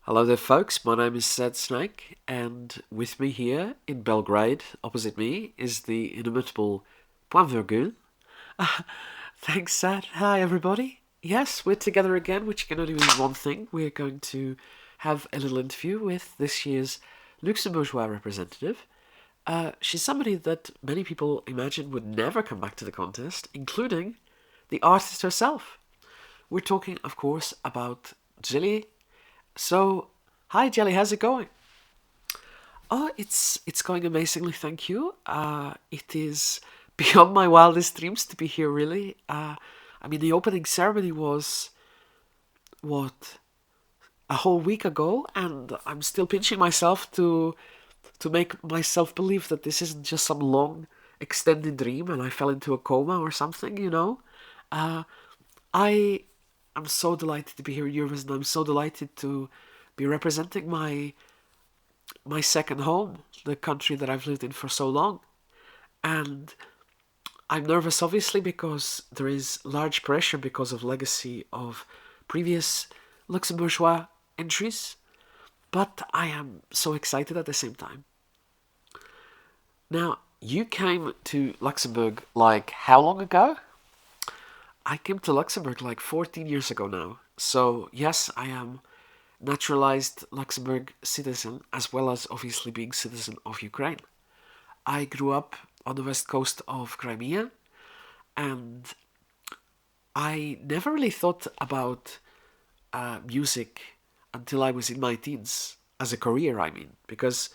Hello there, folks. My name is Sad Snake, and with me here in Belgrade, opposite me, is the inimitable Point Virgule. Thanks, Sad. Hi, everybody. Yes, we're together again, which can only mean one thing. We're going to have a little interview with this year's Luxembourgeois representative. She's somebody that many people imagine would never come back to the contest, including the artist herself. We're talking, of course, about Dželli. So, hi Jelly, how's it going? Oh, it's going amazingly, thank you. It is beyond my wildest dreams to be here. Really. I mean, the opening ceremony was what a whole week ago, and I'm still pinching myself to make myself believe that this isn't just some long, extended dream, and I fell into a coma or something. Uh, I am so delighted to be here in Eurovision. I'm so delighted to be representing my second home, the country that I've lived in for so long. And I'm nervous, obviously, because there is large pressure because of legacy of previous Luxembourgeois entries. But I am so excited at the same time. Now, you came to Luxembourg like how long ago? I came to Luxembourg like 14 years ago now. So, yes, I am naturalized Luxembourg citizen as well as obviously being citizen of Ukraine. I grew up on the west coast of Crimea and I never really thought about music until I was in my teens, as a career, I mean, because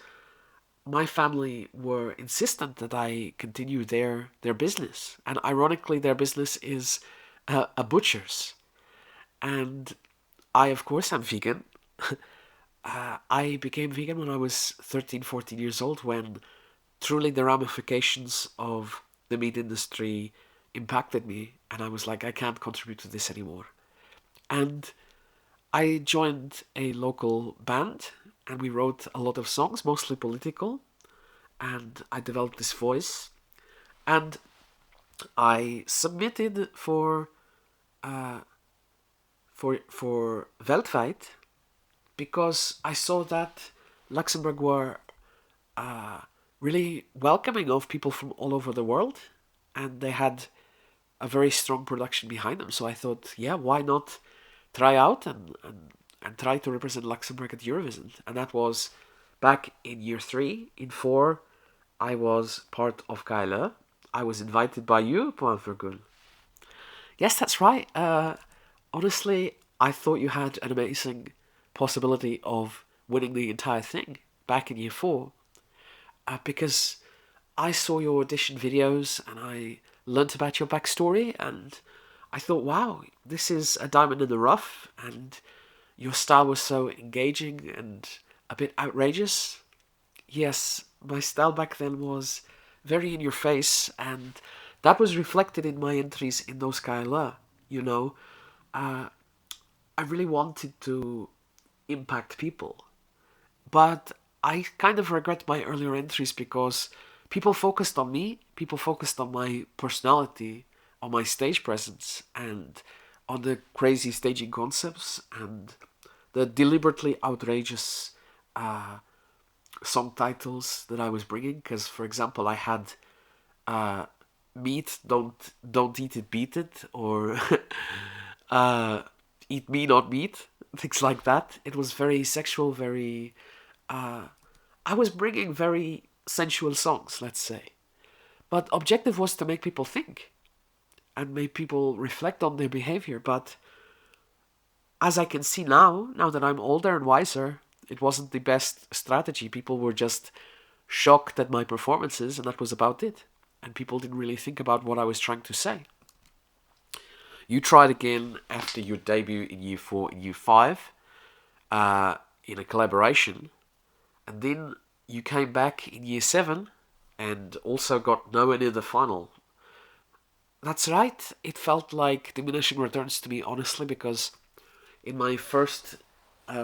my family were insistent that I continue their business, and ironically, their business is a butcher's, and I, of course, am vegan. I became vegan when I was 13, 14 years old, when truly the ramifications of the meat industry impacted me, and I was like, I can't contribute to this anymore. And I joined a local band, and we wrote a lot of songs, mostly political, and I developed this voice, and I submitted for Weltweit because I saw that Luxembourg were really welcoming of people from all over the world, and they had a very strong production behind them. So I thought, yeah, why not try out and try to represent Luxembourg at Eurovision? And that was back in year three. In four, I was part of Kyle. I was invited by you, Point Virgule. Yes, that's right. Honestly, I thought you had an amazing possibility of winning the entire thing back in year four, because I saw your audition videos and I learnt about your backstory, and I thought, wow, this is a diamond in the rough, and your style was so engaging and a bit outrageous. Yes, my style back then was very in your face, and that was reflected in my entries in those Kaila. You know, uh, I really wanted to impact people, but I kind of regret my earlier entries because people focused on me, people focused on my personality, on my stage presence, and on the crazy staging concepts and the deliberately outrageous song titles that I was bringing. Because, for example, I had meat, don't eat it, beat it, or uh, eat me, not meat, things like that. It was very sexual, very. I was bringing very sensual songs, let's say. But objective was to make people think and make people reflect on their behavior. But as I can see now, now that I'm older and wiser, it wasn't the best strategy. People were just shocked at my performances, and that was about it. And people didn't really think about what I was trying to say. You tried again after your debut in year four and year five, in a collaboration, and then you came back in year seven and also got nowhere near the final. That's right, it felt like diminishing returns to me, honestly, because in my first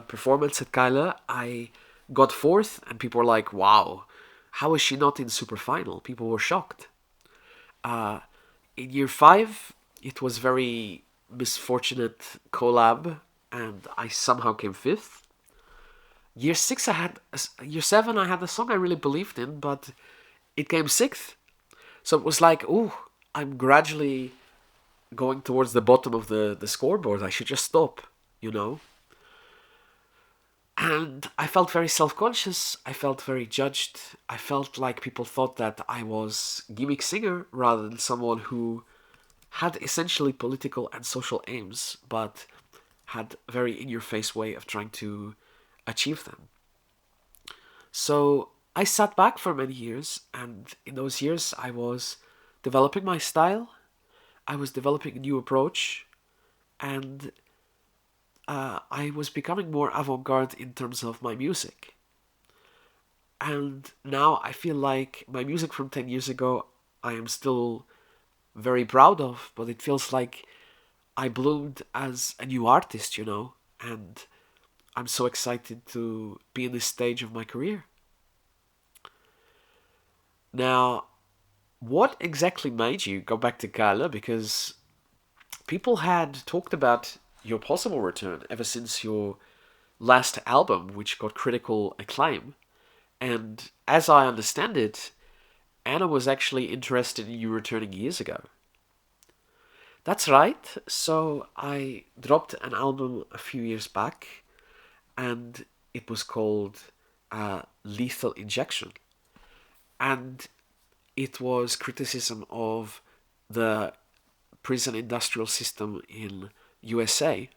performance at Kyla, I got fourth, and people were like, wow, how is she not in super final? People were shocked. In year five, it was very misfortunate collab, and I somehow came fifth. Year six, year seven, I had a song I really believed in, but it came sixth. So it was like, oh, I'm gradually going towards the bottom of the scoreboard. I should just stop, you know? And I felt very self conscious. I felt very judged. I felt like people thought that I was gimmick singer rather than someone who had essentially political and social aims, but had a very in your face way of trying to achieve them. So I sat back for many years, and in those years, I was developing my style, I was developing a new approach, and I was becoming more avant garde in terms of my music. And now I feel like my music from 10 years ago, I am still very proud of, but it feels like I bloomed as a new artist, you know, and I'm so excited to be in this stage of my career. Now, what exactly made you go back to Gala? Because people had talked about your possible return ever since your last album, which got critical acclaim. And as I understand it, Anna was actually interested in you returning years ago. That's right. So I dropped an album a few years back, and it was called Lethal Injection. And it was criticism of the prison industrial system in USA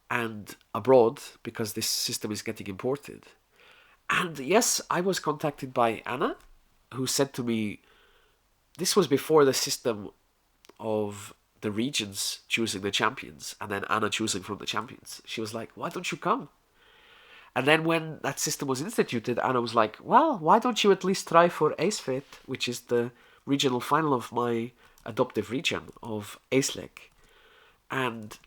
and abroad because this system is getting imported. And yes, I was contacted by Anna, who said to me, this was before the system of the regions choosing the champions and then Anna choosing from the champions. She was like, why don't you come? And then when that system was instituted, Anna was like, well, why don't you at least try for AceFit, which is the regional final of my adoptive region of AceLec. And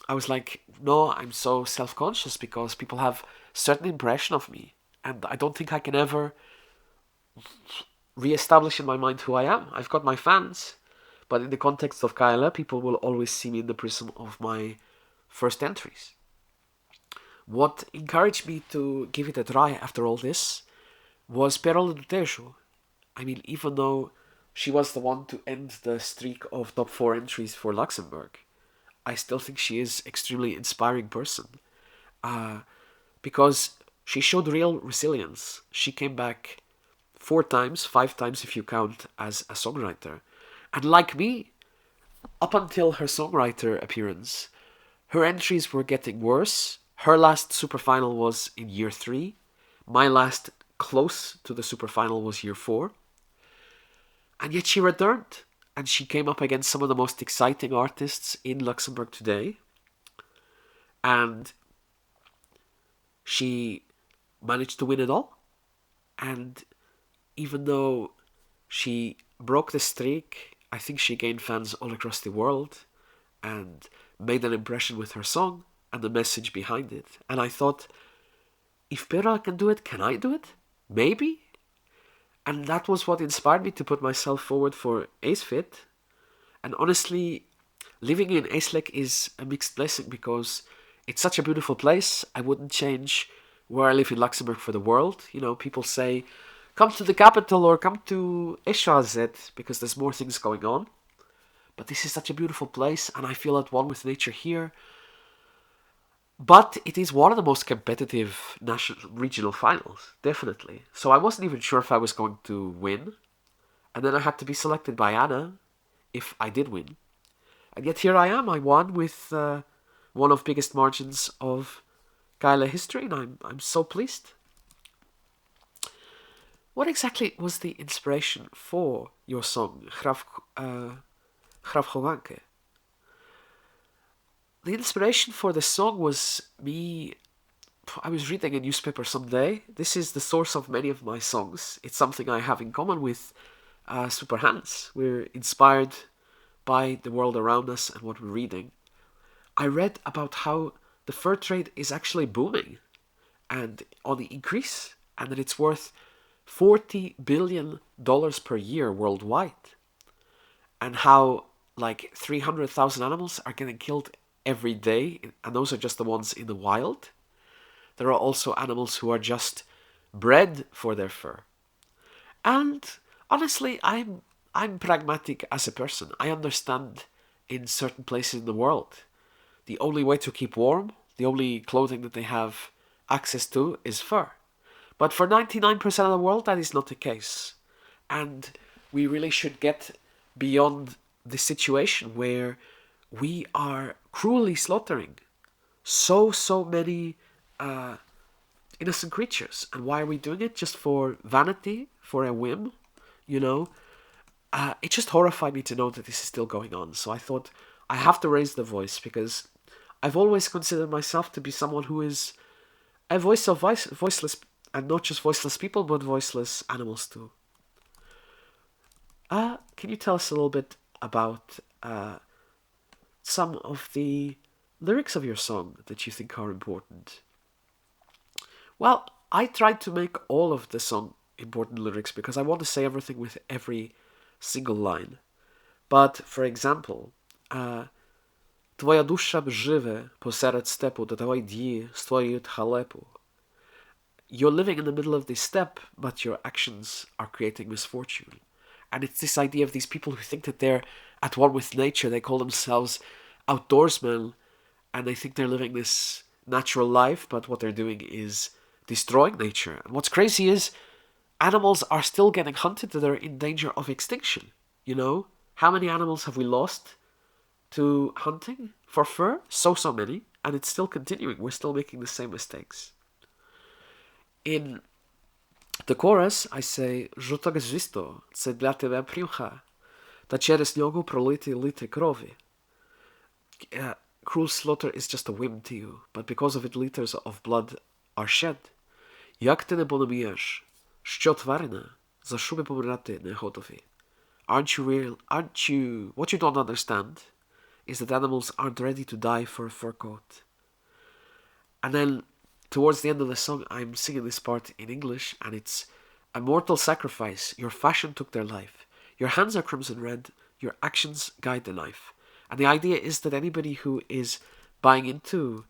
I was like, no, I'm so self-conscious because people have certain impression of me. And I don't think I can ever re-establish in my mind who I am. I've got my fans, but in the context of Kyla, people will always see me in the prism of my first entries. What encouraged me to give it a try after all this was Perola do Tejo. I mean, even though she was the one to end the streak of top 4 entries for Luxembourg, I still think she is extremely inspiring person. Because she showed real resilience. She came back 4 times, 5 times if you count as a songwriter. And like me, up until her songwriter appearance, her entries were getting worse. Her last super final was in year 3. My last close to the super final was year 4. And yet she returned. And she came up against some of the most exciting artists in Luxembourg today. And she managed to win it all. And even though she broke the streak, I think she gained fans all across the world and made an impression with her song and the message behind it. And I thought, if Pera can do it, can I do it? Maybe? And that was what inspired me to put myself forward for AceFit. And honestly, living in AceLec is a mixed blessing because it's such a beautiful place. I wouldn't change where I live in Luxembourg for the world. You know, people say, come to the capital or come to Eschazet because there's more things going on. But this is such a beautiful place and I feel at one with nature here. But it is one of the most competitive national regional finals, definitely. So I wasn't even sure if I was going to win. And then I had to be selected by Anna if I did win. And yet here I am. I won with one of biggest margins of Gaila history, and I'm so pleased. What exactly was the inspiration for your song, chovanky? The inspiration for the song was me. I was reading a newspaper someday. This is the source of many of my songs. It's something I have in common with Super Hans. We're inspired by the world around us and what we're reading. I read about how the fur trade is actually booming and on the increase, and that it's worth $40 billion per year worldwide, and how like 300,000 animals are getting killed every day, and those are just the ones in the wild. there are also animals who are just bred for their fur. And honestly, I'm pragmatic as a person. I understand in certain places in the world, the only way to keep warm, the only clothing that they have access to is fur. But for 99% of the world, that is not the case. And we really should get beyond the situation where we are cruelly slaughtering so many innocent creatures. And why are we doing it? Just for vanity, for a whim, you know? It just horrified me to know that this is still going on. So I thought I have to raise the voice because I've always considered myself to be someone who is a voice of voiceless, and not just voiceless people, but voiceless animals too. Can you tell us a little bit about some of the lyrics of your song that you think are important? Well, I tried to make all of the song important lyrics because I want to say everything with every single line. But, for example, Twoja dusza żywe poserед stepu, do twoi dni stoi chalepu. You're living in the middle of this steppe, but your actions are creating misfortune. And it's this idea of these people who think that they're at one with nature. They call themselves outdoorsmen, and they think they're living this natural life, but what they're doing is destroying nature. And what's crazy is animals are still getting hunted that are in danger of extinction. You know? How many animals have we lost to hunting for fur? So many. And it's still continuing. We're still making the same mistakes. In the chorus, I say, Żółto gwiazdo, це для тебе примха, та через нього пролити лити крові. Cruel slaughter is just a whim to you, but because of it liters of blood are shed. Як ти не понімаєш, що тварина за щоби помирати не готові? What you don't understand is that animals aren't ready to die for a fur coat. And then, towards the end of the song, I'm singing this part in English, and it's a mortal sacrifice. Your fashion took their life. Your hands are crimson red. Your actions guide the knife. And the idea is that anybody who is buying into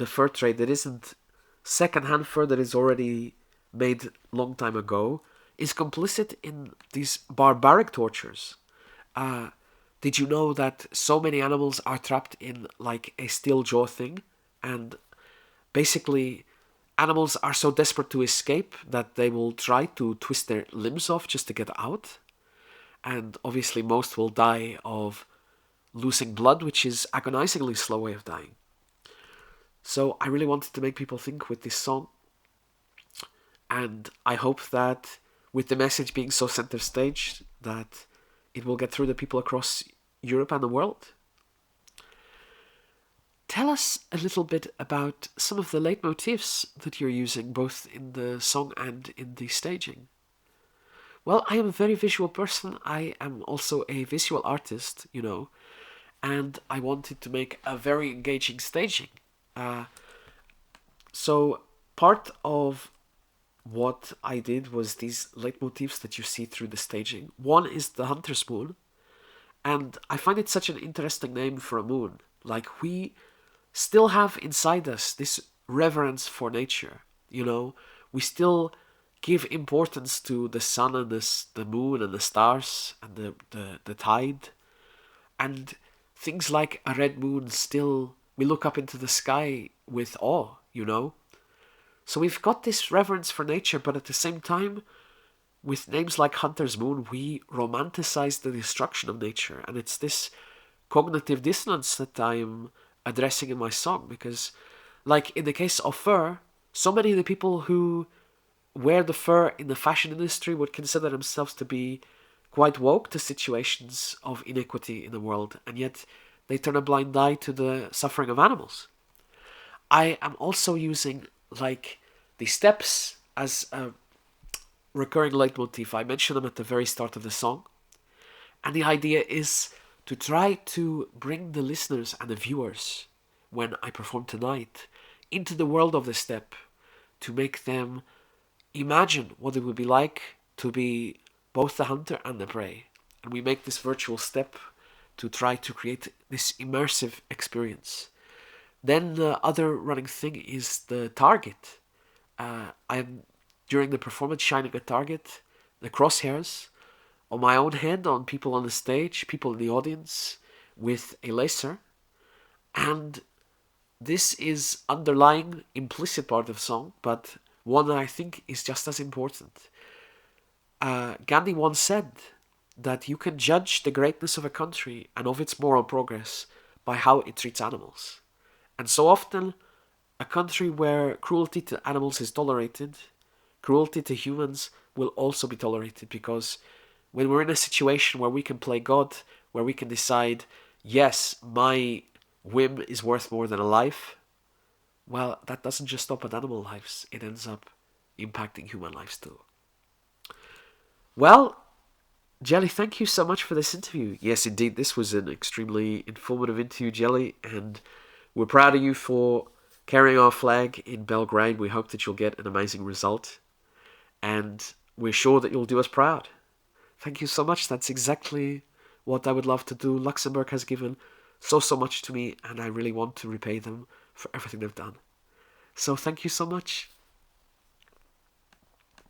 the fur trade that isn't second-hand fur that is already made long time ago is complicit in these barbaric tortures. Did you know that so many animals are trapped in like a steel jaw thing? And basically, animals are so desperate to escape that they will try to twist their limbs off just to get out. And obviously most will die of losing blood, which is agonizingly slow way of dying. So I really wanted to make people think with this song. And I hope that with the message being so center stage, that it will get through the people across Europe and the world. Tell us a little bit about some of the leitmotifs that you're using, both in the song and in the staging. Well, I am a very visual person. I am also a visual artist, you know, and I wanted to make a very engaging staging. So part of what I did was these leitmotifs that you see through the staging. One is the hunter's moon, and I find it such an interesting name for a moon. Like, we still have inside us this reverence for nature, you know? We still give importance to the sun and the moon and the stars and the tide. And things like a red moon still, we look up into the sky with awe, you know? So we've got this reverence for nature, but at the same time, with names like Hunter's Moon, we romanticize the destruction of nature. And it's this cognitive dissonance that I'm addressing in my song, because, like in the case of fur, so many of the people who wear the fur in the fashion industry would consider themselves to be quite woke to situations of inequity in the world, and yet they turn a blind eye to the suffering of animals. I am also using like the steps as a recurring leitmotif. I mention them at the very start of the song, and the idea is to try to bring the listeners and the viewers, when I perform tonight, into the world of the steppe, to make them imagine what it would be like to be both the hunter and the prey. And we make this virtual steppe to try to create this immersive experience. Then the other running thing is the target. I'm during the performance shining a target, the crosshairs, on my own head, on people on the stage, people in the audience, with a laser. And this is underlying, implicit part of the song, but one that I think is just as important. Gandhi once said that you can judge the greatness of a country and of its moral progress by how it treats animals. And so often, a country where cruelty to animals is tolerated, cruelty to humans will also be tolerated, because when we're in a situation where we can play God, where we can decide, yes, my whim is worth more than a life, well, that doesn't just stop at animal lives, it ends up impacting human lives too. Well, Dželli, thank you so much for this interview. Yes, indeed, this was an extremely informative interview, Dželli, and we're proud of you for carrying our flag in Belgrade. We hope that you'll get an amazing result, and we're sure that you'll do us proud. Thank you so much. That's exactly what I would love to do. Luxembourg has given so much to me, and I really want to repay them for everything they've done. So thank you so much.